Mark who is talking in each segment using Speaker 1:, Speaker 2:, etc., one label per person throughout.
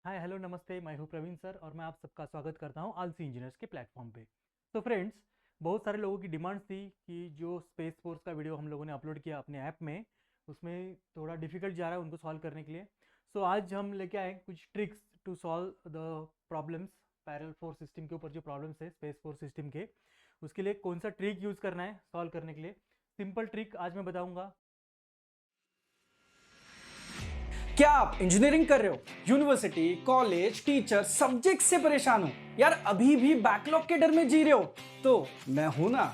Speaker 1: Hi hello नमस्ते, मैं हूं प्रवीण सर और मैं आप सबका स्वागत करता हूं आलसी इंजीनियर्स के प्लेटफॉर्म पे। तो फ्रेंड्स, बहुत सारे लोगों की डिमांड्स थी कि जो स्पेस फोर्स का वीडियो हम लोगों ने अपलोड किया अपने ऐप में, उसमें थोड़ा डिफिकल्ट जा रहा है उनको सॉल्व करने के लिए। सो आज हम लेके आए कुछ tricks to solve the problems. Parallel force system के ऊपर जो प्रॉब्लम्स है स्पेस फोर्स सिस्टम के, उसके लिए कौन सा ट्रिक यूज़ करना है सॉल्व करने के लिए, सिंपल ट्रिक आज मैं बताऊंगा।
Speaker 2: क्या आप इंजीनियरिंग कर रहे हो, यूनिवर्सिटी, कॉलेज, टीचर, सब्जेक्ट से परेशान हो यार, अभी भी बैकलॉग के डर में जी रहे हो? तो मैं हूं ना।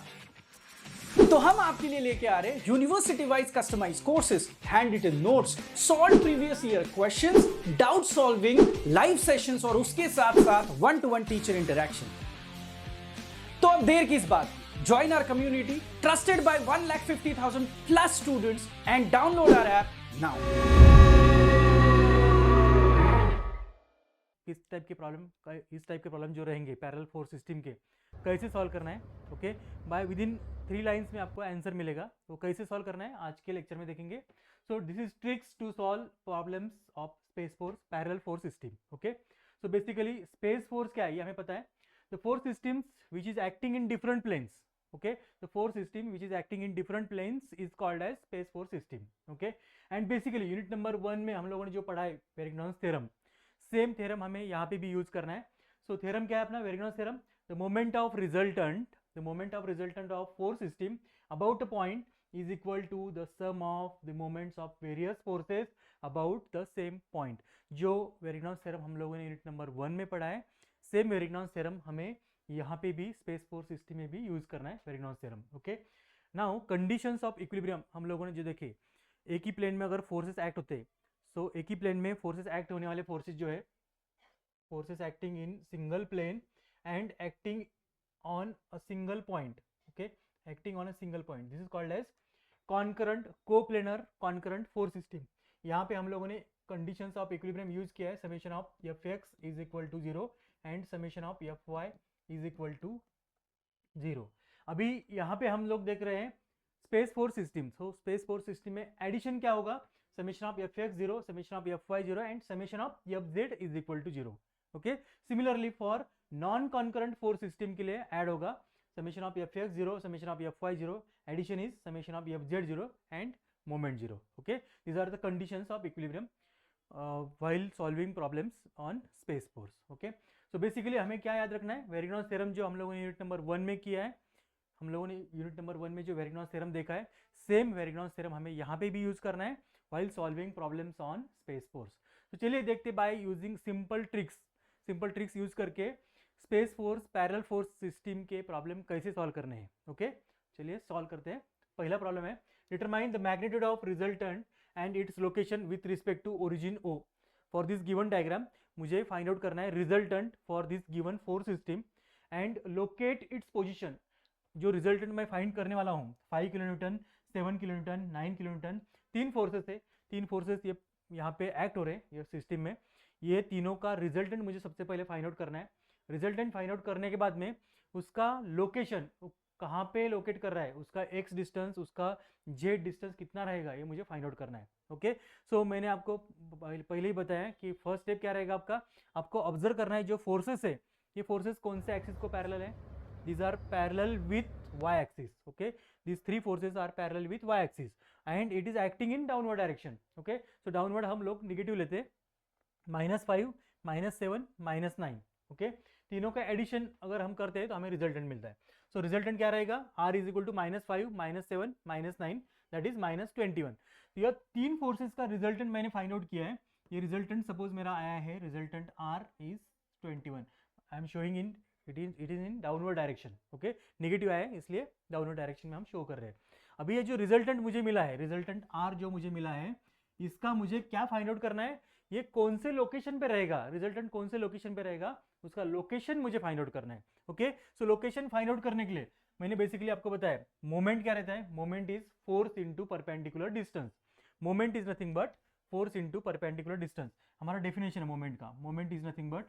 Speaker 2: तो हम आपके लिए लेके आ रहे हैं university wise customise courses, hand written notes, solve previous year questions, doubt solving, live sessions और उसके साथ साथ 1-to-1 टीचर इंटरेक्शन। तो अब देर किस बात, join our community trusted by 1,50,000 plus students and download our app now.
Speaker 1: इस टाइप के प्रॉब्लम जो रहेंगे पैरेलल फोर्स सिस्टम के, कैसे सॉल्व करना है। Okay, by within 3 lines में आपको आंसर मिलेगा। तो कैसे सॉल्व करना है आज के लेक्चर में देखेंगे। So this is tricks to solve problems of space force parallel force system. Okay, so basically space force क्या है ये हमें पता है। The force systems which is acting in different planes. Okay, the force system which is acting in different planes is called as space force system. Okay, and basically unit number 1 में हम लोगों ने जो पढ़ा है वेरिग्नॉन्स थ्योरम, सेम थ्योरम हमें यहाँ पे भी यूज करना है। सो थ्योरम क्या है अपना, Varignon's theorem. The moment of resultant of force system about a point is equal to the sum of the moments of various forces about the same point. जो वेरिग्नॉस थ्योरम हम लोगों ने unit number 1 में पढ़ा है, same वेरिग्नॉस theorem हमें यहाँ पे भी स्पेस फोर्स सिस्टम में भी यूज करना है Varignon's theorem. Okay, now conditions of equilibrium हम लोगों ने जो देखे, एक ही प्लेन में अगर फोर्सेस एक्ट होते, सो एक ही प्लेन में फोर्सेस एक्ट होने वाले फोर्सेस जो है, forces acting in single plane and acting on a single point. Okay, acting on a single point, this is called as concurrent coplanar concurrent force system. यहाँ पे हम लोगों ने conditions of equilibrium यूज किया है, summation of fx is equal to 0 and summation of fy is equal to 0। अभी यहाँ पे हम लोग देख रहे हैं space force system. So space force system में एडिशन क्या होगा, summation of F X 0, summation of F Y 0 and summation of F Z is equal to 0। Okay, similarly for non concurrent force system के लिए add होगा summation of F X 0, summation of F Y 0, addition is summation of F Z 0 and moment 0। Okay, these are the conditions of equilibrium while solving problems on space force। okay, so basically हमें क्या याद रखना है, Varignon's theorem जो हम लोगों ने unit number 1 में किया है, हम लोगों ने यूनिट नंबर 1 में जो वेरिग्नॉस थ्योरम देखा है, सेम वेरिग्नॉस थ्योरम हमें यहाँ पे भी यूज करना है while solving problems on space force। तो चलिए देखते by using simple tricks use करके space force parallel force system के प्रॉब्लम कैसे सॉल्व करने हैं। ओके, चलिए सॉल्व करते हैं। पहला प्रॉब्लम है, determine the magnitude of resultant and its location with respect to origin O. For this given diagram मुझे फाइंड आउट करना है resultant for this given force system and locate its position. जो resultant मैं find करने वाला हूँ 5 kilo newton, 7 kilo newton, 9 kilo newton, तीन forces है, तीन फोर्सेस ये यहाँ पे एक्ट हो रहे हैं ये सिस्टम में। ये तीनों का रिजल्टेंट मुझे सबसे पहले फाइंड आउट करना है। रिजल्टेंट फाइंड आउट करने के बाद में उसका लोकेशन कहाँ पे लोकेट कर रहा है, उसका एक्स डिस्टेंस, उसका जेड डिस्टेंस कितना रहेगा, ये मुझे फाइंड आउट करना है। ओके, सो मैंने आपको पहले ही बताया कि फर्स्ट स्टेप क्या रहेगा आपका, आपको ऑब्जर्व करना है जो फोर्सेस है, ये फोर्सेस कौन से एक्सिस को पैरेलल है। these are parallel with y axis। okay, these three forces are parallel with y axis and it is acting in downward direction। okay, so downward हम लोग निगेटिव लेते, -5, -7, -9। ओके, तीनों का एडिशन अगर हम करते हैं तो हमें रिजल्टेंट मिलता है। सो रिजल्टेंट क्या रहेगा, r is equal to -5, -7, -9, that is -21। तो यह तीन फोर्सेस का रिजल्टेंट मैंने फाइंड आउट किया है। ये रिजल्टेंट सपोज मेरा आया है, resultant r is 21। I am showing in it is in downward direction. Okay, negative आया है इसलिए डाउनवर्ड डायरेक्शन में हम शो कर रहे हैं। अभी ये जो रिजल्टेंट मुझे मिला है, रिजल्टेंट r जो मुझे मिला है, इसका मुझे क्या फाइंड आउट करना है, ये कौन से लोकेशन पे रहेगा, रिजल्टेंट कौन से लोकेशन पे रहेगा, उसका लोकेशन मुझे फाइंड आउट करना है। ओके, सो लोकेशन फाइंड आउट करने के लिए मैंने बेसिकली आपको बताया मोमेंट क्या रहता है, moment is force into perpendicular distance. Moment is nothing but force into perpendicular distance, हमारा डेफिनेशन है मोमेंट का। Moment is nothing but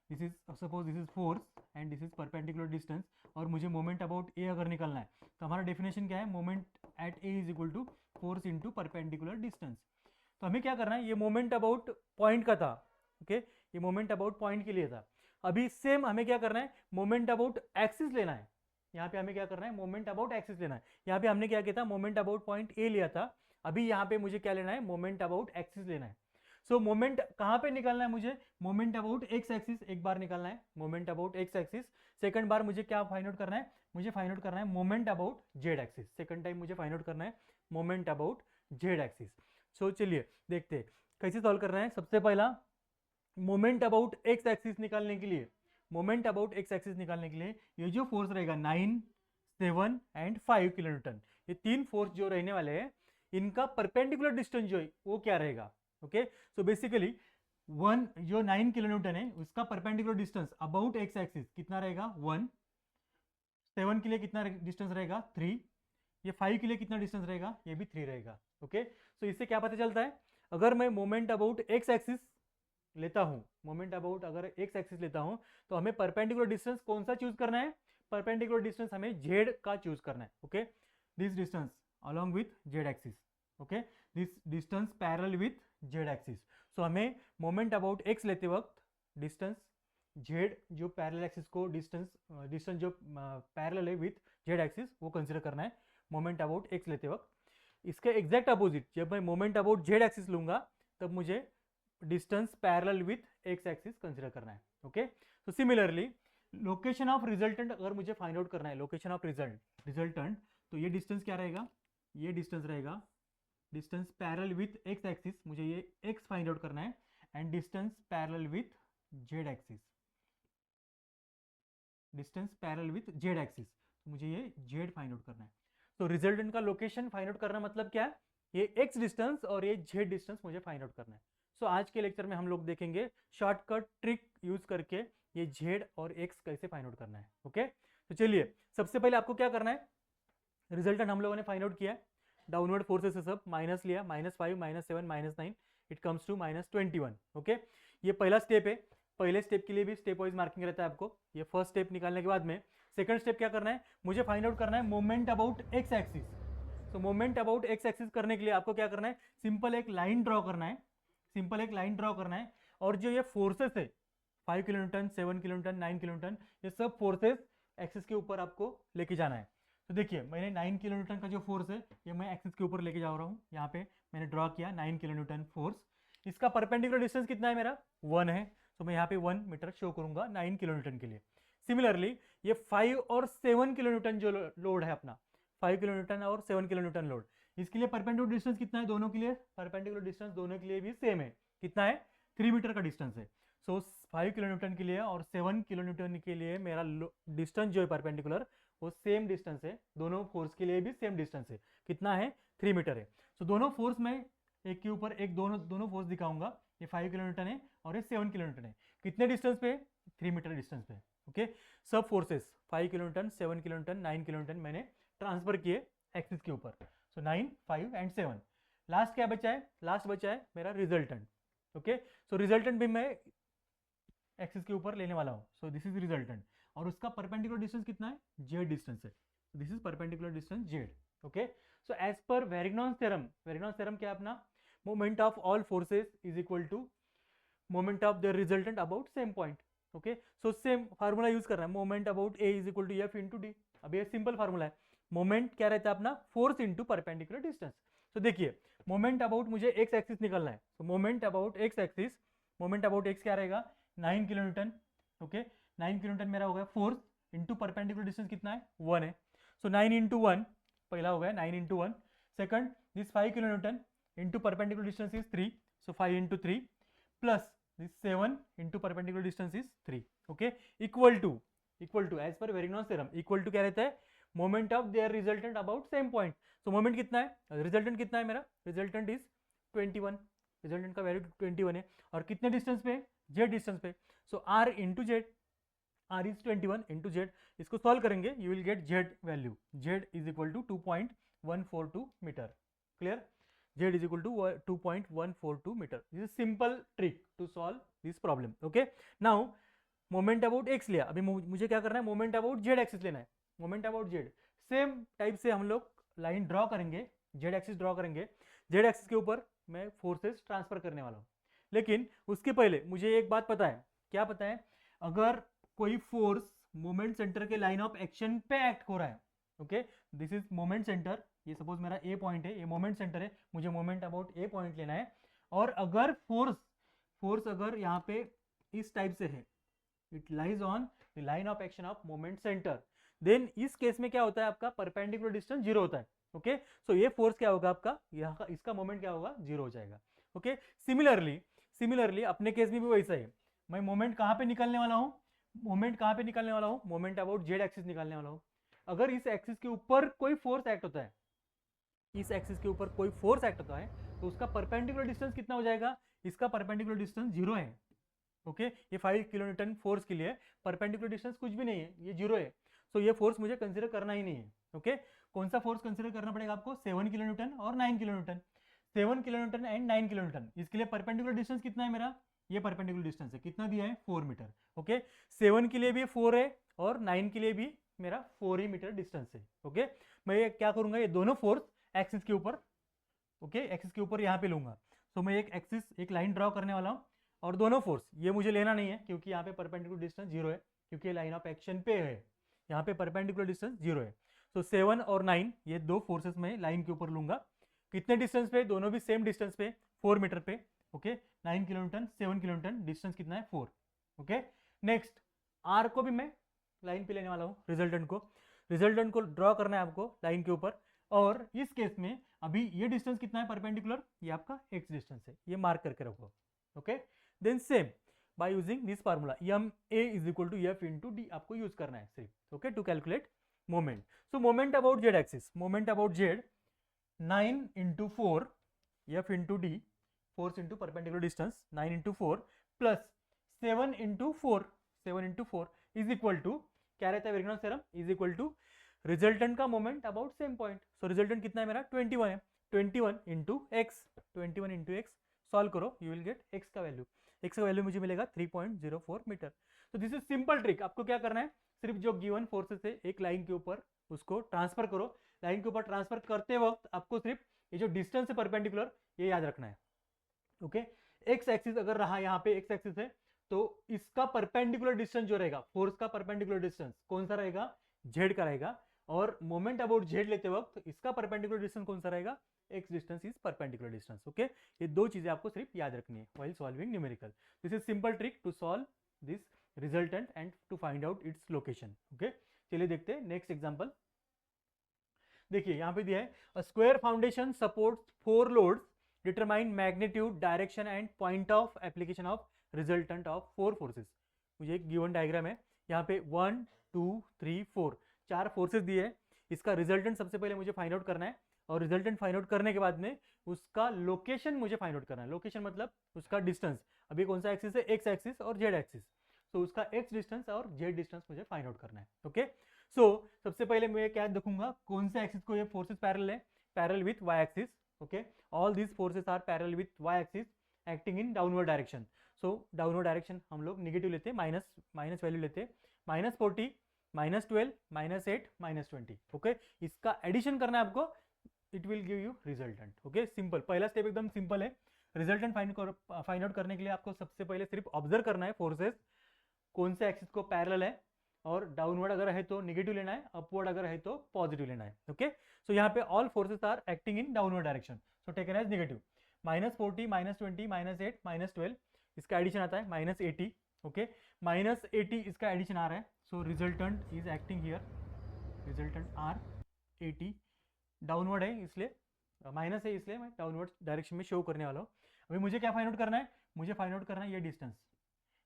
Speaker 1: this is suppose this is force and this is perpendicular distance, और मुझे moment about ए अगर निकलना है तो हमारा डेफिनेशन क्या है, moment at A is equal to force into perpendicular distance. तो हमें क्या करना है, ये मोमेंट अबाउट पॉइंट का था। ओके, ये मोमेंट अबाउट पॉइंट के लिए था। अभी सेम हमें क्या करना है, मोमेंट अबाउट एक्सिस लेना है। यहाँ पे हमें क्या करना है, मोमेंट अबाउट एक्सिस लेना है। यहाँ पे हमने क्या किया था, मोमेंट अबाउट पॉइंट ए लिया था। अभी यहाँ पे मुझे क्या लेना है, मोमेंट अबाउट एक्सिस लेना है। सो मोमेंट कहाँ पे निकालना है मुझे, मोमेंट अबाउट एक्स एक्सिस एक बार निकालना है, moment about x axis. Second बार मुझे क्या फाइंड आउट करना है, मुझे फाइंड आउट करना है moment about z axis. Second time मुझे फाइंड आउट करना है मोमेंट अबाउट जेड एक्सिस। सो चलिए देखते हैं कैसे सॉल्व करना है। सबसे पहला मोमेंट अबाउट एक्स एक्सिस निकालने के लिए, मोमेंट अबाउट एक्स एक्सिस निकालने के लिए ये जो फोर्स रहेगा 9, 7 एंड 5 किलो न्यूटन, ये तीन फोर्स जो रहने वाले हैं इनका परपेंडिकुलर डिस्टेंस जो है वो क्या रहेगा। ओके, सो बेसिकली वन जो 9 किलो न्यूटन है उसका perpendicular distance about x axis कितना रहेगा 1, 7 के लिए कितना डिस्टेंस रहेगा 3, ये 5 के लिए कितना डिस्टेंस रहेगा, ये भी 3 रहेगा। ओके, सो इससे क्या पता चलता है, अगर मैं मोमेंट अबाउट एक्स एक्सिस लेता हूं, मोमेंट अबाउट अगर एक्स एक्सिस लेता हूं तो हमें परपेंडिकुलर डिस्टेंस कौन सा चूज करना है, परपेंडिकुलर डिस्टेंस हमें जेड का चूज करना है। Okay, this distance along with z axis, okay, this distance parallel with z axis. So हमें मोमेंट अबाउट एक्स लेते वक्त डिस्टेंस जेड जो पैरेलल एक्सिस को डिस्टेंस जो पैरेलल है विथ जेड एक्सिस वो कंसीडर करना है मोमेंट अबाउट एक्स लेते वक्त। इसके एग्जैक्ट अपोजिट जब मैं मोमेंट अबाउट जेड एक्सिस लूंगा तब मुझे distance parallel with x axis consider करना है। ओके, तो सिमिलरली लोकेशन ऑफ रिजल्टेंट अगर मुझे फाइंड आउट करना है, लोकेशन ऑफ रिजल्टेंट, तो ये डिस्टेंस क्या रहेगा, ये डिस्टेंस रहेगा distance parallel with x axis, मुझे ये एक्स फाइंड आउट करना है, and distance parallel with z axis, distance parallel with z axis, मुझे ये जेड फाइंड आउट करना है। तो रिजल्टेंट का लोकेशन फाइंड आउट करना मतलब क्या है, ये एक्स डिस्टेंस और ये जेड डिस्टेंस मुझे फाइंड आउट करना है। सो आज के लेक्चर में हम लोग देखेंगे शॉर्टकट ट्रिक यूज करके ये जेड और एक्स कैसे फाइंड आउट करना है। ओके, तो चलिए सबसे पहले आपको क्या करना है, रिजल्टेंट हम लोगों ने फाइंड आउट किया है, डाउनवर्ड फोर्सेस है सब, माइनस लिया, -5, -7, -9, इट कम्स टू -21। ओके, ये पहला स्टेप है। पहले स्टेप के लिए भी स्टेप वाइज मार्किंग रहता है आपको। ये फर्स्ट स्टेप निकालने के बाद में सेकंड स्टेप क्या करना है, मुझे फाइंड आउट करना है मोमेंट अबाउट एक्स एक्सिस। तो मोमेंट अबाउट एक्स एक्सिस करने के लिए आपको क्या करना है, सिंपल एक लाइन ड्रॉ करना है, सिंपल एक लाइन ड्रॉ करना है, और जो ये फोर्सेस है 5 kilo newton, 7 kilo newton, 9 kilo Newton, ये सब फोर्सेस एक्सिस के ऊपर आपको लेके जाना है। तो देखिए मैंने 9 किलो न्यूटन का जो फोर्स है ये मैं एक्सिस के ऊपर लेके जा रहा हूँ। यहाँ पे मैंने ड्रॉ किया 9 किलो न्यूटन फोर्स, इसका परपेंडिकुलर डिस्टेंस कितना है मेरा 1 है, तो मैं यहाँ पे 1 मीटर शो करूंगा 9 किलो न्यूटन के लिए। सिमिलरली ये 5 और 7 किलो न्यूटन जो लोड है अपना, 5 किलो न्यूटन और 7 किलो न्यूटन लोड, इसके लिए परपेंडिकुलर डिस्टेंस कितना है, दोनों के लिए परपेंडिकुलर डिस्टेंस दोनों के लिए भी सेम है, कितना है 3 मीटर का डिस्टेंस है। सो 5 किलो न्यूटन के लिए और 7 किलो न्यूटन के लिए मेरा डिस्टेंस जो है परपेंडिकुलर वो सेम डिस्टेंस है, दोनों फोर्स के लिए भी सेम डिस्टेंस है, कितना है 3 मीटर है। सो दोनों फोर्स में एक के ऊपर एक दोनों फोर्स दिखाऊंगा, ये 5 किलो न्यूटन है और ये 7 किलो न्यूटन है, कितने डिस्टेंस पे, 3 मीटर डिस्टेंस पे। ओके, सब forces 5 kilo newton, 7 kilo newton, 9 kilo Newton मैंने ट्रांसफर किए एक्सिस के ऊपर। सो 9, 5 एंड 7, लास्ट क्या बचा है, लास्ट बचा है मेरा रिजल्टेंट। ओके, सो रिजल्टेंट भी मैं एक्सिस के ऊपर लेने वाला हूँ। सो दिस इज रिजल्टेंट, और उसका परपेंडिकुलर डिस्टेंस कितना है, जेड डिस्टेंस है, this is perpendicular distance z. Okay, so as per Varignon's theorem, Varignon's theorem क्या है अपना, moment of all forces is equal to moment of the resultant about same point. Okay, so same formula use कर रहा है, moment about A is equal to F into D. अब ये simple formula है, moment क्या रहता है अपना, फोर्स इंटू परपेंडिकुलर डिस्टेंस। तो देखिए मोमेंट अबाउट मुझे एक्स एक्सिस निकालना है, तो moment about x axis, moment about x क्या रहेगा 9 kilo Newton. Okay, 9 kilo Newton मेरा हो गया फोर्स इंटू परपेंडिकुलर डिस्टेंस कितना है 1 है, सो 9 इंटू 1 पहला हो गया 9 into 1, second this 5 kilo newton into perpendicular distance is 3, so 5 into 3 plus this 7 into perpendicular distance is 3। Okay, equal to as per Varignon's theorem equal to क्या रहता है, moment of their resultant about same point. So moment कितना है, resultant कितना है मेरा, resultant is 21, resultant का value 21 है, और कितने डिस्टेंस पे, जेड डिस्टेंस पे। सो R into Z, R is 21 into Z, इसको सॉल्व करेंगे you will get Z value, Z is equal to 2.142 metre. Clear, Z is equal to 2.142 metre. This is simple trick to solve this problem. Okay, now moment about X लिया, अभी मुझे क्या करना है, moment about z axis लेना है, moment about Z same type से हम लोग लाइन ड्रॉ करेंगे, जेड एक्सिस ड्रॉ करेंगे, जेड एक्सिस के ऊपर मैं फोर्सेस ट्रांसफर करने वाला हूँ। लेकिन उसके पहले मुझे एक बात पता है, क्या पता है, अगर कोई फोर्स मोमेंट सेंटर के लाइन ऑफ एक्शन पे एक्ट हो रहा है, okay, this is moment centre, ये सपोज मेरा ए पॉइंट है, ये मोमेंट सेंटर है, मुझे मोमेंट अबाउट ए पॉइंट लेना है, और अगर फोर्स अगर यहाँ पे इस टाइप से है, it lies on the line of action of moment centre, then इस केस में क्या होता है, आपका परपेंडिकुलर डिस्टेंस जीरो होता है, ओके, सो ये फोर्स क्या होगा आपका, यहाँ का इसका मोमेंट क्या होगा, जीरो हो जाएगा, ओके। सिमिलरली अपने केस में भी वैसा है, मैं मोमेंट कहाँ पे निकालने वाला हूँ, मोमेंट अबाउट जेड एक्सिस निकालने वाला हूँ। अगर इस एक्सिस के ऊपर कोई फोर्स एक्ट होता है, तो उसका परपेंडिकुलर डिस्टेंस कितना हो जाएगा, इसका परपेंडिकुलर डिस्टेंस जीरो है, ओके। ये 5 किलोन्यूटन फोर्स के लिए परपेंडिकुलर डिस्टेंस कुछ भी नहीं है, ये जीरो है, सो ये फोर्स मुझे कंसीडर करना ही नहीं है, ओके। कौन सा फोर्स कंसीडर करना पड़ेगा आपको, 7 किलोन्यूटन और 9 किलोन्यूटन, 7 किलोन्यूटन एंड 9 किलोन्यूटन, इसके लिए परपेंडिकुलर डिस्टेंस कितना है मेरा, ये परपेंडिकुलर डिस्टेंस है, कितना दिया है, 4 मीटर, ओके। 7 के लिए भी 4 है और 9 के लिए भी मेरा 4 ही मीटर डिस्टेंस है, ओके। मैं ये क्या करूंगा, ये दोनों फोर्स एक्सिस के ऊपर, ओके, एक्सिस के ऊपर यहाँ पे लूंगा, तो मैं एक लाइन ड्रॉ करने वाला हूँ, और दोनों फोर्स, ये मुझे लेना नहीं है क्योंकि यहाँ पे परपेंडिकुलर डिस्टेंस जीरो है, क्योंकि लाइन ऑफ एक्शन पे है, यहाँ पे परपेंडिकुलर डिस्टेंस जीरो है, तो 7 और 9 ये दो फोर्सेस में लाइन के ऊपर लूंगा, कितने डिस्टेंस पे, दोनों भी सेम डिस्टेंस पे, 4 मीटर पे, ओके। 9 किलोमीटर 7 किलोमीटर, डिस्टेंस कितना है, 4, ओके। नेक्स्ट आर को भी मैं लाइन पे लेने वाला हूँ, रिजल्टेंट को ड्रॉ करना है आपको लाइन के ऊपर, और इस केस में अभी ये डिस्टेंस कितना है परपेंडिकुलर, ये आपका एक्स डिस्टेंस है, ये मार्क करके रखो, okay. Then same by using this formula M A is equal to F into D आपको यूज करना है सिर्फ, okay, to calculate moment. So moment about z axis, moment about z 9 into 4 F into D, force into perpendicular distance 9 into 4 plus 7 into 4 is equal to, क्या रहता है Varignon's theorem, is equal to resultant का moment about same point, so resultant कितना है मेरा 21 है, 21 into x, solve करो, you will get x का वैल्यू मुझे मिलेगा 3.04 मीटर। तो दिस इज सिंपल ट्रिक, आपको क्या करना है, सिर्फ जो गिवन फोर्सेस है एक लाइन के ऊपर उसको ट्रांसफर करो, लाइन के ऊपर ट्रांसफर करते वक्त आपको सिर्फ ये जो डिस्टेंस है परपेंडिकुलर ये याद रखना है, ओके। एक्स एक्सिस अगर रहा, यहाँ पे एक्स एक्सिस है, तो इसका परपेंडिकुलर डिस्टेंस जो रहेगा, फोर्स का परपेंडिकुलर डिस्टेंस कौन सा रहेगा, जेड का रहेगा, और मोमेंट अबाउट जेड लेते वक्त इसका परपेंडिकुलर डिस्टेंस कौन सा रहेगा, X distance is perpendicular distance, okay. ये दो चीजें आपको सिर्फ याद रखनी है while solving numerical. This is simple trick to solve this resultant and to find out its location, okay. चलिए देखते हैं नेक्स्ट एग्जांपल। देखिए यहाँ पे दिया है, a square foundation supports 4 loads, determine magnitude, direction and point of application of resultant of 4 forces. मुझे एक गिवन डायग्राम है, यहाँ पे 1 2 3 4 4 फोर्सेस दिए हैं, इसका रिजल्टेंट सबसे पहले मुझे फाइंड आउट करना है, और रिजल्टेंट फाइंड आउट करने के बाद में उसका लोकेशन मुझे फाइंड आउट करना है, लोकेशन मतलब उसका डिस्टेंस, अभी कौन सा एक्सिस है, एक्स एक्सिस और जेड एक्सिस, तो उसका एक्स डिस्टेंस और जेड डिस्टेंस मुझे फाइंड आउट करना है, ओके। सो सबसे पहले मैं क्या देखूंगा, कौन से एक्सिस को ये फोर्सेस पैरेलल है, parallel with Y axis, okay. All these forces are parallel with Y axis acting in downward direction, so downward direction हम लोग निगेटिव लेते हैं, माइनस वैल्यू लेते हैं, -40 -12 -8 -20, ओके। इसका एडिशन करना है आपको, it will give you resultant, okay. Simple, पहला स्टेप एकदम सिंपल है, रिजल्टेंट फाइंड आउट करने के लिए आपको सबसे पहले सिर्फ ऑब्जर्व करना है फोर्सेस कौन से एक्सिस को पैरेलल है, और डाउनवर्ड अगर है तो नेगेटिव लेना है, अपवर्ड अगर है तो पॉजिटिव लेना है, ओके। सो यहाँ पे all forces are acting in downward direction, so taken as negative, -40 -20 -8 -12, इसका एडिशन आता है -80, ओके, -80 इसका एडिशन आ रहा है, so resultant is acting here, resultant R 80, downward है इसलिए माइनस है, इसलिए मैं डाउनवर्ड डायरेक्शन में शो करने वाला हूँ। अभी मुझे क्या फाइंड आउट करना है, मुझे फाइंड आउट करना है ये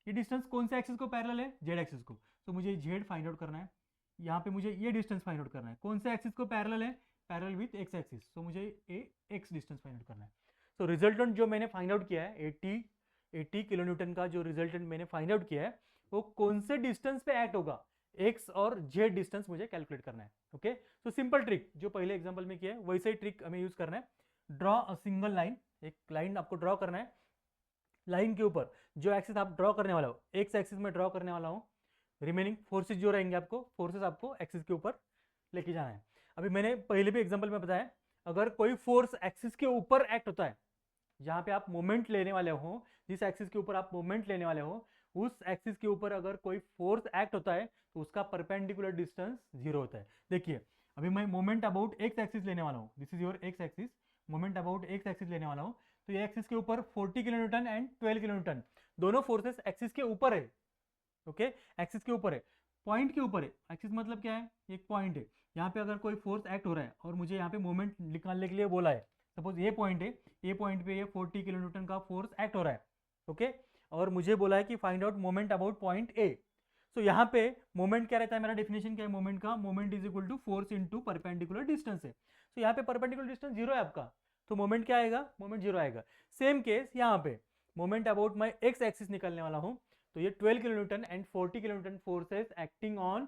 Speaker 1: डिस्टेंस कौन से एक्सिस को पैरेलल है, जेड एक्सिस को, तो मुझे जेड फाइंड आउट करना है। यहाँ पे मुझे ये डिस्टेंस फाइंड आउट करना है, कौन से एक्सिस को पैरेलल है, पैरेलल विथ एक्स एक्सिस, तो मुझे ये एक्स डिस्टेंस फाइंड आउट करना है। तो रिजल्टेंट जो मैंने फाइंड आउट किया है 80 किलो न्यूटन का जो रिजल्टेंट मैंने फाइंड आउट किया है वो कौन से डिस्टेंस पे एक्ट होगा, एक्स और जेड डिस्टेंस मुझे कैलकुलेट करना है, ओके। सो सिंपल ट्रिक जो पहले एग्जांपल में किया है वैसे ही ट्रिक हमें यूज करना है। ड्रॉ अ सिंगल लाइन, एक लाइन आपको ड्रॉ करना है, लाइन के ऊपर जो एक्सिस आप ड्रॉ करने वाला हो, एक्स एक्सिस में ड्रॉ करने वाला हूँ, रिमेनिंग फोर्सेस जो रहेंगे आपको, फोर्सेस आपको एक्सिस के ऊपर लेके जाना है। अभी मैंने पहले भी एग्जांपल में बताया, अगर कोई फोर्स एक्सिस के ऊपर एक्ट होता है जहाँ पे आप मोमेंट लेने वाले हो, जिस एक्सिस के ऊपर आप मोमेंट लेने वाले हो, उस एक्सिस के ऊपर अगर कोई फोर्स एक्ट होता है तो उसका परपेंडिकुलर डिस्टेंस 0 होता है। देखिए अभी मैं मोमेंट अबाउट एक्स एक्सिस लेने वाला हूँ, this is your x axis, moment about x axis लेने वाला हूँ। तो ये एक्सिस के ऊपर 40 kilo newton and 12 kilo Newton, दोनों फोर्सेस एक्सिस के ऊपर है। ओके, एक्सिस के ऊपर है, पॉइंट के ऊपर है। एक्सिस मतलब क्या है, एक पॉइंट है। यहाँ पे अगर कोई फोर्स एक्ट हो रहा है और मुझे यहाँ पे मोमेंट निकालने के लिए बोला है, सपोज ये पॉइंट है, ये पॉइंट पे ये 40 किलो न्यूटन का फोर्स एक्ट हो रहा है। ओके, और मुझे बोला है कि find out moment about point A. So यहाँ पे मोमेंट क्या रहता है, मेरा डेफिनेशन क्या है मोमेंट का, moment is equal to force into perpendicular distance है। सो यहाँ पे परपेंडिकुलर डिस्टेंस 0 है आपका, तो मोमेंट क्या आएगा, मोमेंट 0 आएगा। सेम केस यहाँ पे moment about my x axis निकालने वाला हूँ, तो ये 12 kilo newton and 40 kilo Newton forces acting on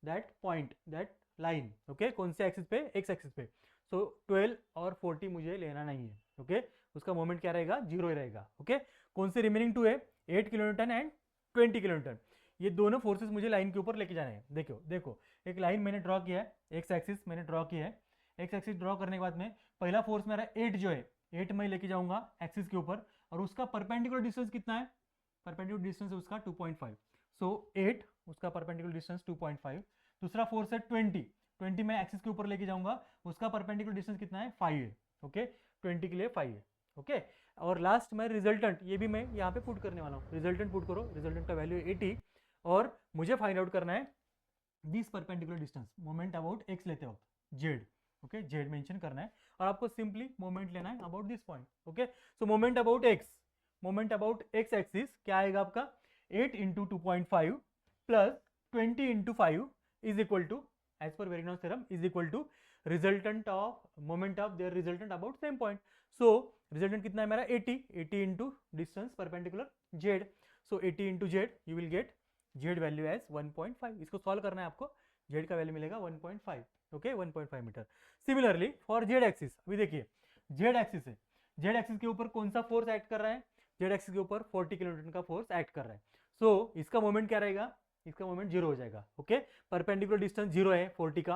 Speaker 1: that point, that line. Okay, कौन से एक्सिस पे, एक्स एक्सिस पे। सो 12 और 40 मुझे लेना नहीं है। ओके, उसका मोमेंट क्या रहेगा, 0 ही रहेगा। ओके, कौन से रिमेनिंग 2 है, 8 kilo newton and 20 kilo Newton, ये दोनों फोर्सेस मुझे लाइन के ऊपर लेके जाने हैं। देखो देखो, एक लाइन मैंने ड्रॉ किया है, एक्स एक्सिस मैंने ड्रॉ किया है। एक्स एक्सिस ड्रॉ करने के बाद में पहला फोर्स मेरा 8 जो है, 8 मैं लेके जाऊंगा एक्सिस के ऊपर, और उसका परपेंडिकुलर डिस्टेंस कितना है, परपेंडिकुलर डिस्टेंस है उसका 2.5। सो 8 उसका परपेंडिकुलर डिस्टेंस 2.5। दूसरा फोर्स है 20 मैं एक्सिस के ऊपर लेके जाऊंगा, उसका परपेंडिकुलर डिस्टेंस कितना है, 5 है। ओके, 20 के लिए 5 है। ओके, और लास्ट में रिजल्टेंट, ये भी मैं यहाँ पे पुट करने वाला हूँ, रिजल्टेंट पुट करो, रिजल्टेंट का वैल्यू 80, और मुझे फाइंड आउट करना है this perpendicular distance, moment about x लेते वक्त, जेड। ओके, जेड मेंशन करना है, और आपको सिंपली मोमेंट लेना है about this point. Okay, so moment about x, moment about x axis क्या आएगा आपका, 8 into 2.5 plus 20 into 5 is equal to, as per Varignon's theorem, is equal to resultant of moment of their resultant about same point. So resultant कितना है मेरा, 80 into distance perpendicular z. So 80 into z, you will get Z value as 1.5। इसको solve करना है आपको, Z का value मिलेगा 1.5। Okay, 1.5 metre. Similarly for Z axis, अभी देखिए जेड एक्सिस है, जेड एक्सिस के ऊपर कौन सा फोर्स एक्ट कर रहा है, जेड एक्सिस के ऊपर 40 किलो न्यूटन का फोर्स एक्ट कर रहा है। सो इसका मोमेंट क्या रहेगा, इसका मोमेंट 0 हो जाएगा। ओके, परपेंडिकुलर डिस्टेंस 0 है 40 का,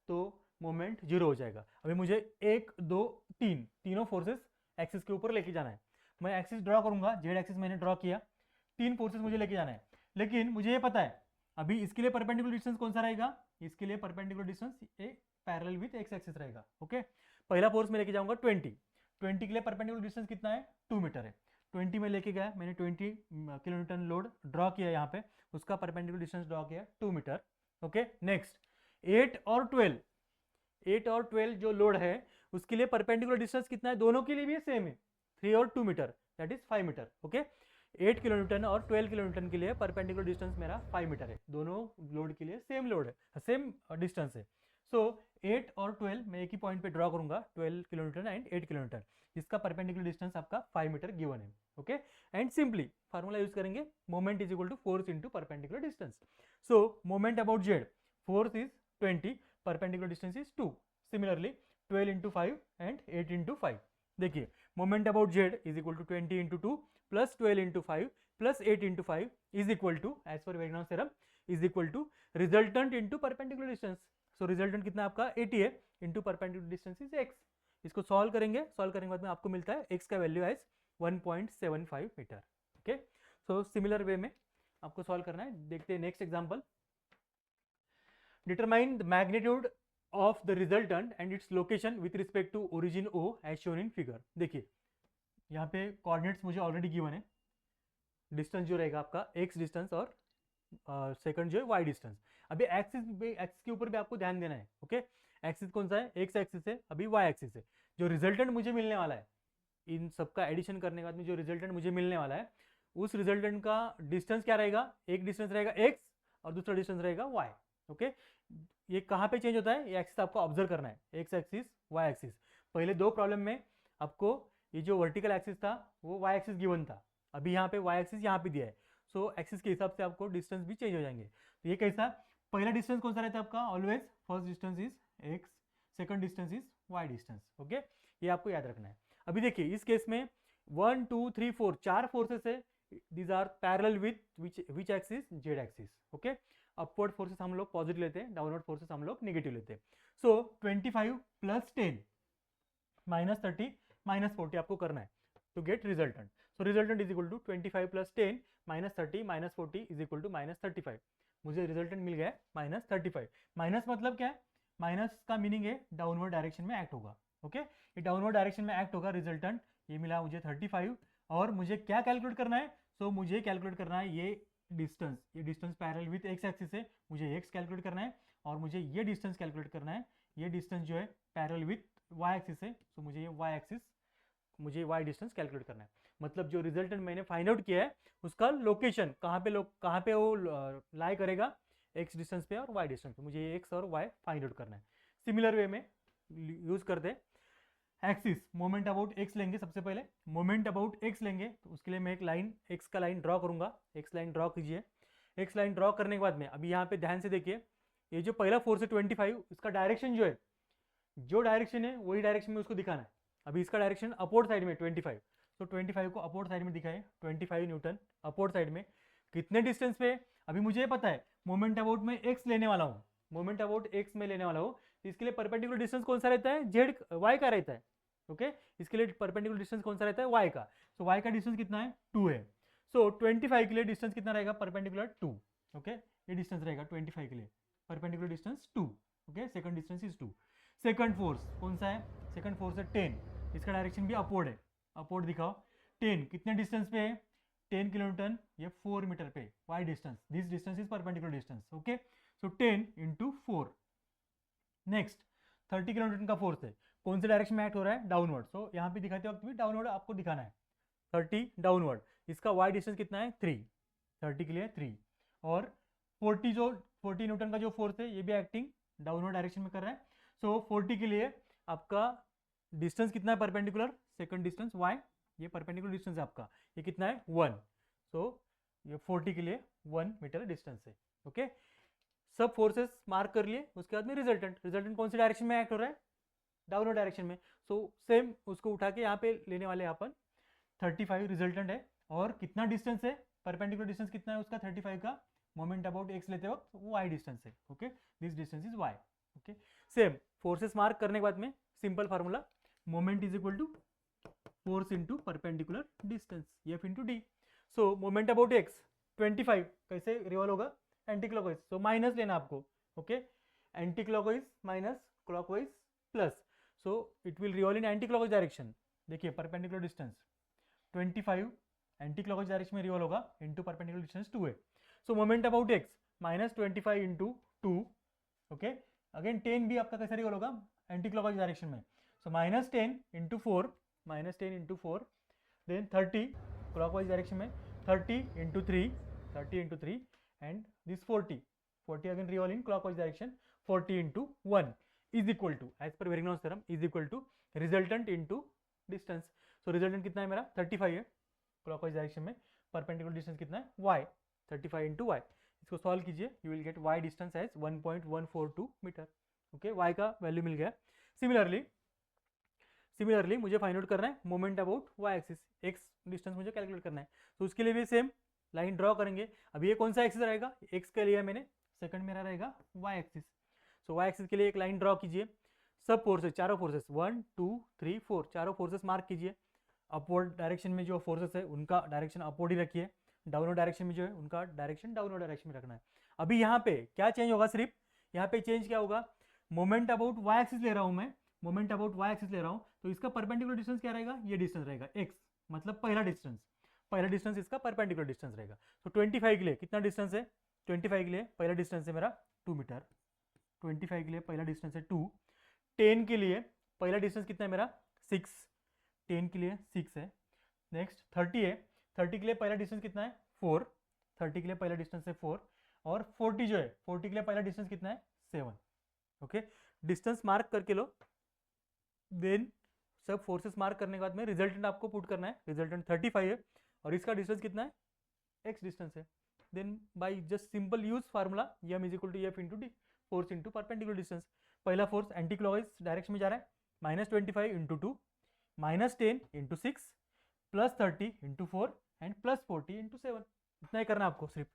Speaker 1: तो मोमेंट 0 हो जाएगा। अभी मुझे 1 2 3 तीनों फोर्सेस एक्सिस के ऊपर लेके जाना है। मैं एक्सिस ड्रॉ करूंगा, जेड एक्सिस मैंने ड्रॉ किया, 3 फोर्सेस मुझे लेके जाना है। लेकिन मुझे ये पता है अभी इसके लिए परपेंडिकुलर डिस्टेंस कौन सा रहेगा, इसके लिए perpendicular distance A parallel with x axis रहेगा। ओके, पहला फोर्स में लेके जाऊंगा 20 के लिए परपेंडिकुलर डिस्टेंस कितना है, 2 मीटर है। 20 में लेके गया, मैंने 20 किलो न्यूटन लोड ड्रॉ किया यहाँ पे, उसका परपेंडिकुलर डिस्टेंस ड्रॉ किया 2 मीटर। ओके, नेक्स्ट 8 और 12 जो लोड है उसके लिए परपेंडिकुलर डिस्टेंस कितना है, दोनों के लिए भी सेम है, 3 और 2 metre, that is 5 metre. Okay, 8 kilo newton और 12 किलो न्यूटन के लिए परपेंडिकुलर डिस्टेंस मेरा 5 मीटर है, दोनों लोड के लिए सेम लोड है, सेम डिस्टेंस है। सो 8 और 12 मैं एक ही पॉइंट पे ड्रॉ करूंगा, 12 kilo newton and 8 kilo newton, जिसका परपेंडिकुलर डिस्टेंस आपका 5 मीटर गिवन है। Okay, and simply formula use करेंगे, moment is equal to force into perpendicular distance. So moment about z, force is 20, perpendicular distance is 2। Similarly 12 into 5 and 8 into 5। देखिए moment about z is equal to 20 into 2 plus 12 into 5 plus 8 into 5 is equal to, as per Varignon's theorem, is equal to resultant into perpendicular distance. So resultant कितना आपका 80 है, into perpendicular distance is x. इसको solve करेंगे, solve करने के बाद में आपको मिलता है एक्स का value as 1.75 metre. Okay, so similar way में आपको सॉल्व करना है। देखते हैं next example, determine the magnitude of the resultant and its location with respect to origin O as shown in figure. देखिए यहाँ पे कोऑर्डिनेट्स मुझे ऑलरेडी गिवन है, डिस्टेंस जो रहेगा आपका एक्स डिस्टेंस और सेकंड जो है वाई डिस्टेंस। अभी एक्सिस के ऊपर भी आपको ध्यान देना है। ओके, एक्सिस कौन सा है, एक्स एक्सिस है, अभी वाई एक्सिस है। जो रिजल्टेंट मुझे मिलने वाला है, इन सबका एडिशन करने के बाद में जो रिजल्टेंट मुझे मिलने वाला है, उस रिजल्टेंट का डिस्टेंस क्या रहेगा, एक डिस्टेंस रहेगा एक्स और दूसरा डिस्टेंस रहेगा वाई। ओके, ये कहाँ पे चेंज होता है, ये एक्सिस आपको ऑब्जर्व करना है, एक्स एक्सिस वाई एक्सिस। पहले दो प्रॉब्लम में आपको ये जो वर्टिकल एक्सिस था वो वाई एक्सिस गिवन था, अभी यहाँ पे वाई एक्सिस यहाँ पे दिया है। सो एक्सिस के हिसाब से आपको डिस्टेंस भी चेंज हो जाएंगे। तो ये कैसा, पहला डिस्टेंस कौन सा रहता है आपका, always first distance is X, second distance is Y distance. Okay, ये आपको याद रखना है। अभी देखिए इस केस में 1 2 3 4 चार फोर्सेस है, these are parallel with which axis, Z axis. Okay, upward forces हम लोग पॉजिटिव लेते हैं, डाउनवर्ड फोर्सेस हम लोग नेगेटिव लेते हैं। सो 25 प्लस 10 माइनस 30 माइनस 40 आपको करना है। to get resultant. So resultant is equal to 25 plus 10 minus 30 minus 40 is equal to minus 35. मुझे रिजल्टेंट मिल गया है माइनस 35. माइनस मतलब क्या है? माइनस का मीनिंग है डाउनवर्ड डायरेक्शन में एक्ट होगा. ओके, ये डाउनवर्ड डायरेक्शन में एक्ट होगा. रिजल्टेंट ये मिला मुझे 35 और मुझे क्या कैलकुलेट करना है? सो मुझे कैलकुलेट करना है ये distance parallel with x axis है, मुझे एक्स कैलकुलेट करना है और मुझे ये डिस्टेंस कैलकुलेट करना है. ये डिस्टेंस जो है पैरेलल विथ वाई एक्सिस है, सो मुझे ये वाई डिस्टेंस कैलकुलेट करना है. मतलब जो रिजल्टेंट मैंने फाइंड आउट किया है उसका लोकेशन कहाँ पे वो लाई करेगा, एक्स डिस्टेंस पे और वाई डिस्टेंस पे. मुझे ये एक्स और वाई फाइंड आउट करना है. सिमिलर वे में यूज करते हैं एक्सिस. मोमेंट अबाउट एक्स लेंगे. सबसे पहले मोमेंट अबाउट एक्स लेंगे तो उसके लिए मैं एक लाइन एक्स का लाइन ड्रॉ करूंगा. एक्स लाइन ड्रॉ कीजिए. एक्स लाइन ड्रॉ करने के बाद में अभी यहाँ पे ध्यान से देखिए, ये जो पहला फोर्स है 25, इसका डायरेक्शन जो है, जो डायरेक्शन है वही डायरेक्शन में उसको दिखाना है. अभी इसका डायरेक्शन अपवर्ड साइड में 25, तो 25 को अपवर्ड साइड में दिखाए. 25 न्यूटन अपवर्ड साइड में कितने डिस्टेंस पे? अभी मुझे ये पता है मोमेंट अबाउट में एक्स लेने वाला हूँ, मोमेंट अबाउट एक्स में लेने वाला हूँ. इसके लिए परपेंडिकुलर डिस्टेंस कौन सा रहता है? जेड वाई का रहता है. ओके, इसके लिए परपेंडिकुलर डिस्टेंस कौन सा रहता है? वाई का. सो वाई का डिस्टेंस कितना है? 2 है. सो 25 के लिए डिस्टेंस कितना रहेगा? परपेंडिकुलर 2. ओके, ये डिस्टेंस रहेगा 25 के लिए perpendicular distance 2. Okay, second distance is 2. Second force कौन सा है? सेकंड फोर्स है 10. इसका डायरेक्शन भी अपवर्ड है. अपवर्ड दिखाओ. 10 कितने डिस्टेंस पे है? 10 किलोमीटर, ये 4 मीटर पे. Y distance, this distance is perpendicular distance. Okay, so 10 into 4. Next 30 kilometre का फोर्स है. कौन से डायरेक्शन में एक्ट हो रहा है? डाउनवर्ड. सो यहाँ पे दिखाते वक्त भी डाउनवर्ड आपको दिखाना है. 30 डाउनवर्ड. इसका वाई डिस्टेंस कितना है? 3. 30 के लिए 3. और 40 न्यूटन का जो फोर्स है ये भी एक्टिंग डाउनवर्ड डायरेक्शन में कर रहा है. सो 40 के लिए आपका डिस्टेंस कितना है परपेंडिकुलर? सेकंड डिस्टेंस वाई, ये परपेंडिकुलर डिस्टेंस है आपका, ये कितना है? 1. सो ये 40 के लिए 1 मीटर डिस्टेंस है. ओके, सब फोर्सेस मार्क कर लिए. उसके बाद में रिजल्टेंट कौन सी डायरेक्शन में एक्ट हो रहा है? डाउनवर्ड डायरेक्शन में. सो सेम उसको उठा के यहाँ पे लेने वाले अपन 35 रिजल्टेंट है. और कितना डिस्टेंस है? परपेंडिकुलर डिस्टेंस कितना है उसका? 35 का. मोमेंट अबाउट एक्स लेते वक्त वो वाई डिस्टेंस है. Okay, this distance is Y. Okay, same forces mark करने के बाद में simple formula, moment is equal to force into perpendicular distance, F into D. So moment about X 25 कैसे revolve होगा? Anti clockwise. सो minus लेना आपको. Okay, anti clockwise minus clockwise plus. So it will revolve in anti clockwise direction. देखिए perpendicular distance 25 anti clockwise direction में revolve होगा, into perpendicular distance 2 है. So moment about x minus 25 into 2. Okay, again 10 भी आपका कैसे revolve होगा? Anti clockwise direction में. So minus 10 into 4, minus 10 into 4. Then 30 clockwise direction में, 30 into 3 and this 40 again revolve in clockwise direction. 40 into 1 is equal to, as per Varignon's theorem, is equal to resultant into distance. So resultant कितना है मेरा? 35 है clockwise direction में. Perpendicular distance कितना है? y. 35 into y. इसको solve कीजिए, you will get y distance as 1.142 metre. Okay, y का वैल्यू मिल गया. सिमिलरली मुझे फाइंड आउट करना है moment about Y axis. X distance मुझे कैलकुलेट करना है. तो उसके लिए भी सेम लाइन ड्रॉ करेंगे. अभी ये कौन सा एक्सिस रहेगा? एक्स के लिए मैंने, सेकंड मेरा रहेगा वाई एक्सिस. सो वाई एक्सिस के लिए एक लाइन ड्रॉ कीजिए. सब फोर्सेस, चारों फोर्सेस 1 2 3 4 चारों फोर्सेस मार्क कीजिए. अपवर्ड डायरेक्शन में जो फोर्सेस है उनका डायरेक्शन अपवर्ड ही रखिए. डाउनवर्ड डायरेक्शन में जो है उनका डायरेक्शन डाउनवर्ड डायरेक्शन में रखना है. अभी यहाँ पे क्या चेंज होगा? सिर्फ यहाँ पे चेंज क्या होगा? मोमेंट अबाउट वाई एक्सिस ले रहा हूँ मैं, मोमेंट अबाउट वाई एक्सिस ले रहा हूँ, तो इसका परपेंडिकुलर डिस्टेंस क्या रहेगा? ये डिस्टेंस रहेगा एक्स, मतलब पहला डिस्टेंस इसका परपेंडिकुलर डिस्टेंस रहेगा. तो 25 के लिए कितना डिस्टेंस है? 25 के लिए पहला डिस्टेंस है मेरा 2 मीटर. 25 के लिए पहला डिस्टेंस है 2. 10 के लिए पहला डिस्टेंस कितना है मेरा? 6. 10 के लिए 6 है. नेक्स्ट 30 है. 30 के लिए पहला डिस्टेंस कितना है? 4. 30 के लिए पहला डिस्टेंस है 4. और 40 जो है, 40 के लिए पहला डिस्टेंस कितना है? 7. ओके, डिस्टेंस मार्क करके लो. देन सब फोर्सेस मार्क करने के बाद में रिजल्टेंट आपको पुट करना है. रिजल्टेंट 35 है और इसका डिस्टेंस कितना है? एक्स डिस्टेंस है. Then by just simple use formula, m is equal to F into D, force into perpendicular distance. पहला फोर्स एंटी क्लॉकवाइज डायरेक्शन में जा रहा है, -25 into 2, -10 into 6, +30 into 4 and +40 into 7. इतना ही करना आपको सिर्फ.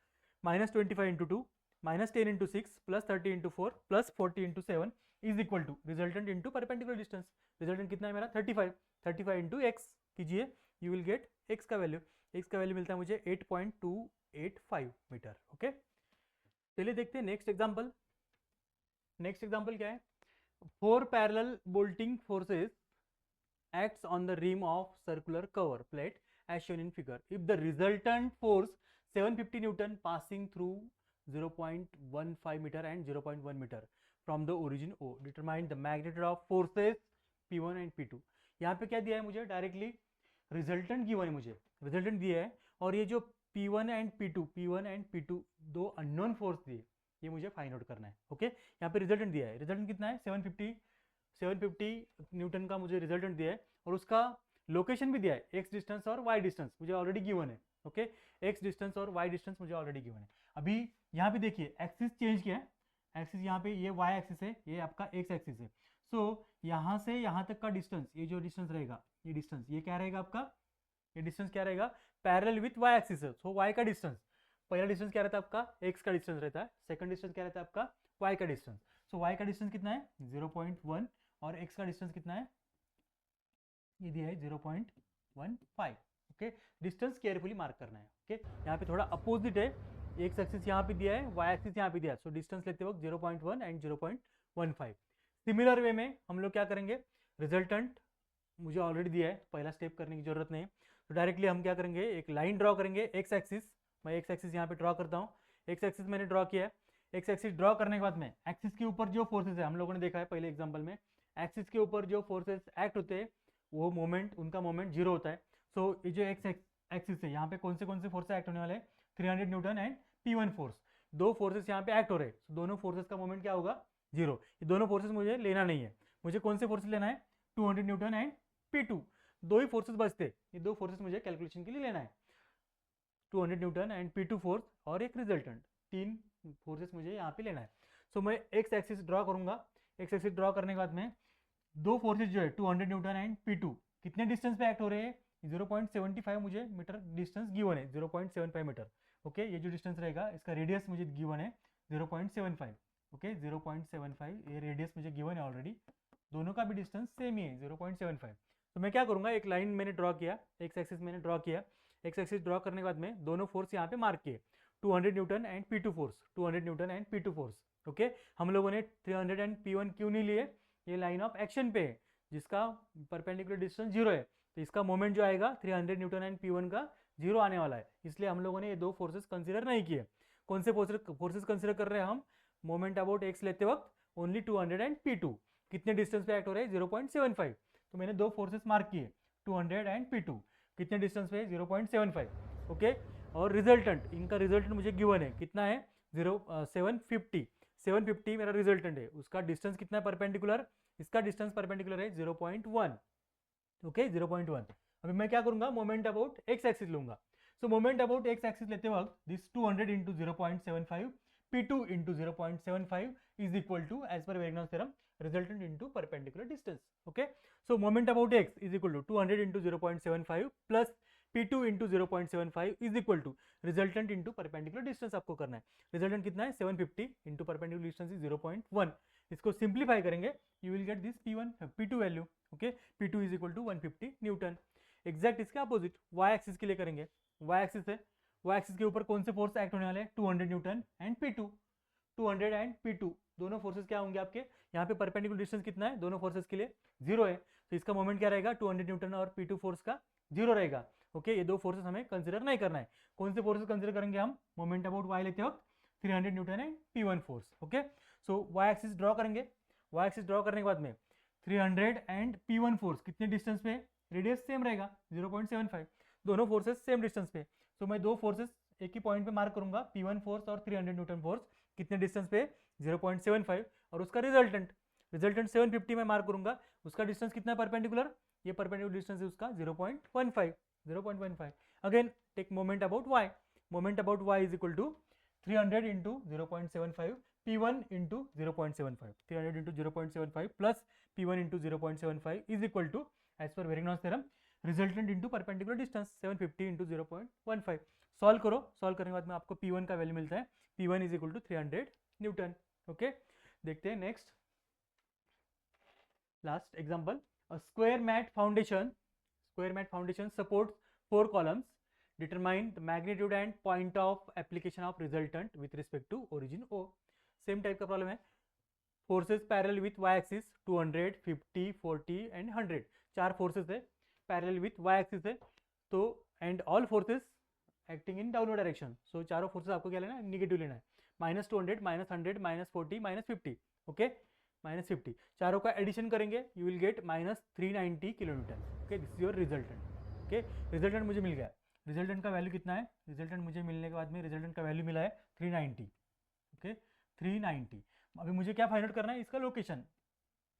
Speaker 1: -25 into 2, -10 into 6, +30 into 4, +40 into 7 is equal to resultant into perpendicular distance. Resultant कितना है मेरा? 35 इंटू एक्स कीजिए. यू विल गेट x का वैल्यू। x का वैल्यू मिलता है मुझे 8.285 मीटर। ओके, चलिए देखते हैं नेक्स्ट एग्जांपल। नेक्स्ट एग्जांपल क्या है? 4 parallel bolting forces acts on the rim of circular cover plate as shown in figure. If the resultant force 750 Newton passing through 0.15 meter and 0.1 meter from the origin O, determine the magnitude of forces P1 and P2. यहाँ पे क्या दिया है मुझे? Directly resultant given है, मुझे resultant दिया है, और ये जो P1 एंड P2 दो अननोन फोर्स दिए, ये मुझे फाइंड आउट करना है। ओके, यहाँ पे रिजल्टेंट दिया है, रिजल्टेंट कितना है? 750 न्यूटन का मुझे रिजल्टेंट दिया है, और उसका लोकेशन भी दिया है, एक्स डिस्टेंस और वाई डिस्टेंस मुझे ऑलरेडी गिवन है। ओके, एक्स डिस्टेंस और वाई डिस्टेंस मुझे ऑलरेडी गिवन है। अभी यहाँ पे देखिए एक्सिस चेंज किया है, एक्सिस यहाँ पे ये वाई एक्सिस है, ये आपका एक्स एक्सिस है। सो यहाँ से यहाँ तक का डिस्टेंस, ये जो डिस्टेंस रहेगा, ये डिस्टेंस, ये क्या रहेगा आपका? ये डिस्टेंस क्या रहेगा? पैरेलल विथ वाई एक्सिस है। सो वाई का डिस्टेंस, पहला डिस्टेंस क्या रहता है आपका? एक्स का डिस्टेंस रहता है। सेकंड डिस्टेंस क्या रहता है आपका? वाई का डिस्टेंस। सो वाई का डिस्टेंस कितना है? 0.1, और एक्स का डिस्टेंस कितना है? ये दिया है 0.15। ओके, डिस्टेंस केयरफुली मार्क करना है। ओके, यहाँ पे थोड़ा अपोजिट है, एक्स एक्सिस यहाँ पे दिया है, वाई एक्सिस यहाँ पे दिया है। सो डिस्टेंस लेते वक्त 0.1 एंड 0.15। सिमिलर वे में हम लोग क्या करेंगे? रिजल्टेंट मुझे ऑलरेडी दिया है, पहला स्टेप करने की जरूरत नहीं है। तो डायरेक्टली हम क्या करेंगे? एक लाइन ड्रॉ करेंगे, एक्स एक्सिस। मैं एक्स एक्सिस यहाँ पे ड्रॉ करता हूँ, एक्स एक्सिस मैंने ड्रॉ किया है। एक्स एक्सिस ड्रॉ करने के बाद में एक्सिस के ऊपर जो फोर्सेस है, हम लोगों ने देखा है पहले एग्जाम्पल में, एक्सिस के ऊपर जो फोर्सेस एक्ट होते हैं वो मोमेंट, उनका मोमेंट जीरो होता है। सो ये जो एक्स एक्सिस है, यहाँ पे कौन से फोर्सेस एक्ट होने वाले हैं? 300 न्यूटन एंड P1 फोर्स, दो फोर्सेस यहाँ पे एक्ट हो रहे हैं। so, दोनों फोर्सेस का मोमेंट क्या होगा? जीरो। ये दोनों फोर्सेस मुझे लेना नहीं है, मुझे कौन से फोर्सेस लेना है? 200 न्यूटन एंड P2। दो ही फोर्सेस बचते, ये दो फोर्सेस मुझे कैलकुलेशन के लिए लेना है, 200 न्यूटन एंड P2 फोर्स और एक रिजल्टेंट, तीन फोर्सेस मुझे यहाँ पे लेना है। सो मैं एक्स एक्सिस ड्रॉ करूंगा। एक्स एक्सिस ड्रॉ करने के बाद में दो फोर्सेस जो है 200 न्यूटन एंड P2 कितने डिस्टेंस पे एक्ट हो रहे हैं? 0.75 मुझे मीटर डिस्टेंस गिवन है, 0.75 मीटर। ओके, ये जो डिस्टेंस रहेगा इसका रेडियस मुझे गिवन है 0.75। ओके, 0.75 ये रेडियस मुझे गिवन है ऑलरेडी, दोनों का भी डिस्टेंस सेम ही है 0.75। तो मैं क्या करूंगा? एक लाइन मैंने ड्रॉ किया, एक्स एक्सिस मैंने ड्रॉ किया। एक्स एक्सिस ड्रॉ करने के बाद में दोनों फोर्स यहाँ पे मार्क किए, 200 Newton and P2 force, 200 Newton and P2 force. Okay, हम लोगों ने 300 एंड P1 क्यों नहीं लिए? ये लाइन ऑफ एक्शन पे है जिसका परपेंडिकुलर डिस्टेंस जीरो है, तो इसका मोमेंट जो आएगा 300 न्यूटन एंड P1 का जीरो आने वाला है, इसलिए हम लोगों ने ये दो फोर्सेस कंसीडर नहीं किए। कौन से फोर्सेस कंसीडर कर रहे हैं हम? मोमेंट अबाउट एक्स लेते वक्त ओनली 200 एंड P2 कितने डिस्टेंस पे एक्ट हो रहे हैं? 0.75। तो मैंने दो फोर्सेस मार्क किए, 200 एंड P2 कितने डिस्टेंस पे? 0.75। ओके, और रिजल्टेंट, इनका रिजल्टेंट मुझे गिवन है, कितना है? 750 मेरा रिजल्टेंट है, उसका डिस्टेंस कितना है परपेंडिकुलर? इसका डिस्टेंस परपेंडिकुलर है 0.1। ओके, 0.1। अभी मैं क्या करूंगा? मोमेंट अबाउट एक्स एक्सिस लूंगा। So moment about x axis लेते वक्त this 200 into 0.75 P2 into 0.75 is equal to, as per Varignon's theorem, resultant into perpendicular distance. Okay, so moment about x is equal to 200 into 0.75 plus P2 into 0.75 is equal to resultant into perpendicular distance आपको करना है। Resultant कितना है? 750 into perpendicular distance is 0.1। इसको simplify करेंगे, you will get this P2 value. Okay, P2 is equal to 150 newton. Exact इसके opposite Y axis के लिए करेंगे। वाई एक्सिस है, वाई एक्सिस के ऊपर कौन से फोर्स एक्ट होने वाले हैं? 200 Newton and P2। 200 and P2 दोनों फोर्सेस क्या होंगे आपके? यहाँ पे परपेंडिकुलर डिस्टेंस कितना है दोनों फोर्सेस के लिए? जीरो है, तो इसका मोमेंट क्या रहेगा? 200 न्यूटन और P2 फोर्स का जीरो रहेगा। ओके, ये दो फोर्सेस हमें कंसिडर नहीं करना है। कौन से फोर्सेस कंसिडर करेंगे हम? मोमेंट अबाउट वाई लेते वक्त 300 newton and P1 force. Okay, so Y axis draw करेंगे। वाई एक्सिस ड्रॉ करने के बाद में 300 एंड P1 फोर्स कितने डिस्टेंस पे? रेडियस सेम रहेगा 0.75, दोनों फोर्सेस सेम डिस्टेंस पे। तो मैं दो फोर्सेस एक ही पॉइंट पे मार्क करूंगा, P1 फोर्स और 300 न्यूटन फोर्स कितने डिस्टेंस पे? 0.75, और उसका रिजल्टेंट 750 में मार्क करूंगा, उसका डिस्टेंस कितना है परपेंडिकुलर? ये परपेंडिकुलर डिस्टेंस है उसका 0.15। Again take moment about y, moment about y is equal to 300 into 0.75 P1 into 0.75, 300 into 0.75 plus P1 into 0.75 is equal to, as per Varignon's theorem, resultant into perpendicular distance 750 into 0.15। Solve करो, solve करने के बाद में आपको P1 का value मिलता है, P1 is equal to 300 newton. Okay, देखते हैं next last example. Square mat square mat foundation supports 4 columns. Determine the magnitude and point of application of resultant with respect to origin O. Same type का problem है. Forces parallel with y axis 200, 50, 40 and 100. 4 forces है parallel with y axis है. तो and all forces acting in downward direction. So चारों forces आपको क्या लेना है? नेगेटिव लेना है. -200, -100, -40, -50. ओके, -50. चारों का एडिशन करेंगे, you will gate -390 kilonewton. Okay, this is your resultant. Okay, resultant मुझे मिल गया. रिजल्टेंट का वैल्यू कितना है? रिजल्टेंट मुझे मिलने के बाद में रिजल्टेंट का वैल्यू मिला है 390. ओके, 390. अभी मुझे क्या फाइंड आउट करना है? इसका लोकेशन,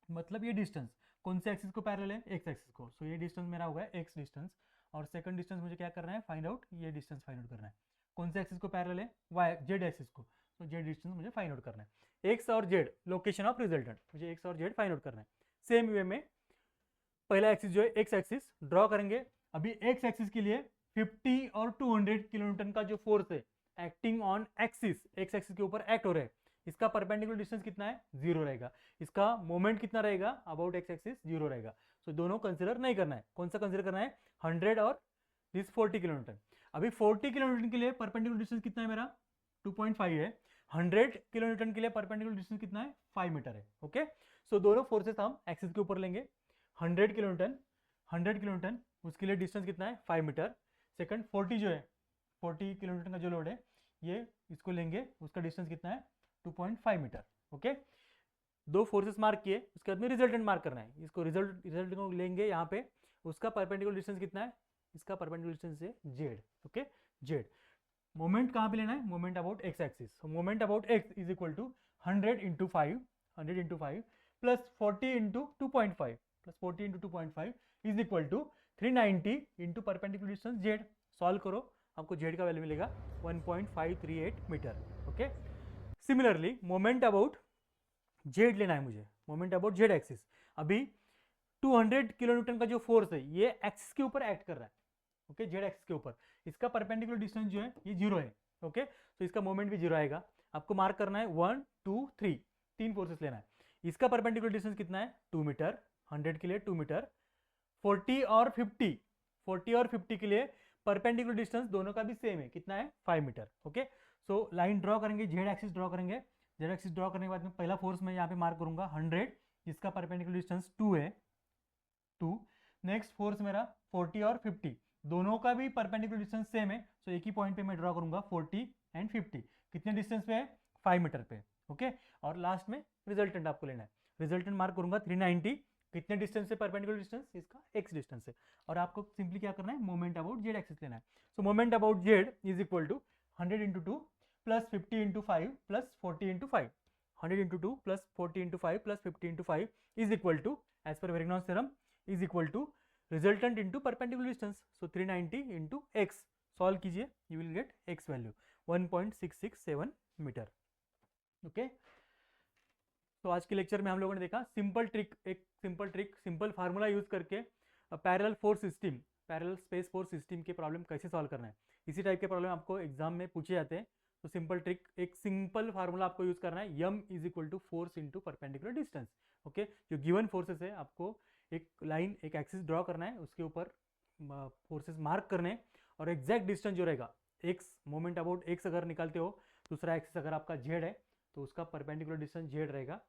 Speaker 1: मतलब ये डिस्टेंस कौन से एक्सिस को पैरेलल है? एक्स एक्सिस को. सो ये डिस्टेंस मेरा होगा एक्स डिस्टेंस. और सेकंड डिस्टेंस मुझे क्या करना है? फाइंड आउट ये डिस्टेंस फाइंड आउट करना है. कौन से एक्सिस को पैरेलल है? वाई जेड एक्सिस को. तो जेड डिस्टेंस मुझे फाइंड आउट करना है. एक्स और जेड, लोकेशन ऑफ रिजल्टेंट, मुझे एक्स और जेड फाइंड आउट करना है. सेम वे में पहला एक्सिस जो है एक्स एक्सिस ड्रॉ करेंगे. अभी एक्स एक्सिस के लिए 50 और 200 किलोन्यूटन का जो फोर्स है acting on axis, x axis के ऊपर एक्ट हो रहा है, इसका परपेंडिकुलर डिस्टेंस कितना है? 0 रहेगा. इसका मोमेंट कितना रहेगा? अबाउट एक्स एक्सिस 0 रहेगा. सो दोनों कंसिडर नहीं करना है. कौन सा कंसिडर करना है? 100 और दिस 40 किलोमीटर. अभी 40 किलोमीटर के लिए परपेंडिकुलर डिस्टेंस कितना है मेरा? 2.5 है. 100 किलोमीटर के लिए परपेंडिकुलर डिस्टेंस कितना है? 5 मीटर है. ओके, सो दोनों फोर्सेस हम एक्सिस के ऊपर लेंगे. 100 किलोमीटर उसके लिए डिस्टेंस कितना है? 5 मीटर. सेकंड 40 जो है, 40 किलोमीटर का जो लोड है ये इसको लेंगे, उसका डिस्टेंस कितना है? 2.5 मीटर. ओके, दो फोर्सेस मार्क किए, उसके बाद में रिजल्टेंट मार्क करना है. इसको रिजल्ट को लेंगे यहाँ पे. उसका परपेंडिकुलर डिस्टेंस कितना है? इसका परपेंडिकुलर डिस्टेंस है जेड. Okay, Z. मोमेंट कहाँ पे लेना है? Moment about x axis. So moment about x is equal to 100 into 5 plus 40 into 2.5 plus 40 into 2.5 is equal to 390 into perpendicular distance Z. Solve करो, आपको जेड का value मिलेगा 1.538 metre. Okay, similarly moment about Z लेना है मुझे, moment about z axis. अभी 200 kilonewton का जो फोर्स है ये एक्सिस के ऊपर एक्ट कर रहा है. ओके, जेड एक्सिस के ऊपर. इसका परपेंडिकुलर डिस्टेंस जो है ये 0 है. ओके, तो इसका मोमेंट भी 0 आएगा. आपको मार्क करना है 1, 2, 3, 3 फोर्सेस लेना है. इसका परपेंडिकुलर डिस्टेंस कितना है? 2 मीटर. 100 के लिए 2 मीटर. 40 और 50 के लिए परपेंडिकुलर डिस्टेंस दोनों का भी सेम है. कितना है? 5 metre. Okay, so line draw करेंगे, जेड एक्सिस ड्रॉ करेंगे. जेड एक्सिस ड्रॉ करने के बाद में पहला फोर्स मैं यहाँ पे मार्क करूंगा 100, जिसका परपेंडिकुलर डिस्टेंस 2 है, 2. नेक्स्ट फोर्स मेरा 40 और 50, दोनों का भी परपेंडिकुलर डिस्टेंस सेम है. सो एक ही पॉइंट पे मैं ड्रॉ करूंगा 40 एंड 50. कितने डिस्टेंस पे है? 5 मीटर पे. ओके, और लास्ट में रिजल्टेंट आपको लेना है. रिजल्टेंट मार्क करूंगा 390. कितने डिस्टेंस से परपेंडिकुलर डिस्टेंस? इसका एक्स डिस्टेंस है. और आपको सिंपली क्या करना है? मोमेंट अबाउट जेड एक्सिस लेना है. So moment about z is equal to 100 into 2 plus 50 into 5 plus 40 into 5. 100 into 2 plus 40 into 5 plus 50 into 5 is equal to, as per Varignon's theorem, is equal to resultant into perpendicular distance. So 390 into x. Solve कीजिए, you will get x value 1.667 metre. Okay, तो आज के lecture में हम लोगों ने देखा simple trick, simple formula use करके parallel force system, parallel space force system के प्रॉब्लम कैसे सॉल्व करना है. इसी टाइप के प्रॉब्लम आपको एग्जाम में पूछे जाते हैं. तो सिंपल ट्रिक, एक सिंपल फार्मूला आपको यूज करना है, M is equal to force into perpendicular distance. Okay, जो गिवन फोर्सेस है आपको एक लाइन, एक एक्सिस ड्रॉ करना है, उसके ऊपर फोर्सेस मार्क करने हैं, और एग्जैक्ट डिस्टेंस जो रहेगा एक्स, मोमेंट अबाउट एक्स अगर निकालते हो, दूसरा एक्सिस अगर आपका जेड है तो उसका परपेंडिकुलर डिस्टेंस जेड रहेगा.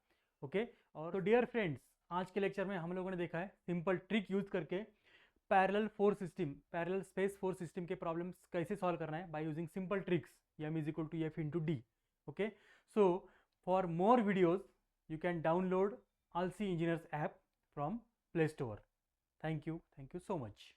Speaker 1: ओके, और तो डियर फ्रेंड्स, आज के लेक्चर में हम लोगों ने देखा है सिंपल ट्रिक यूज करके parallel force system, parallel space force system के प्रॉब्लम्स कैसे सॉल्व करना है bye using simple tricks. m is equal to f into d. Okay, so for more videos you can download ALSI Engineers app from Play Store. Thank you so much.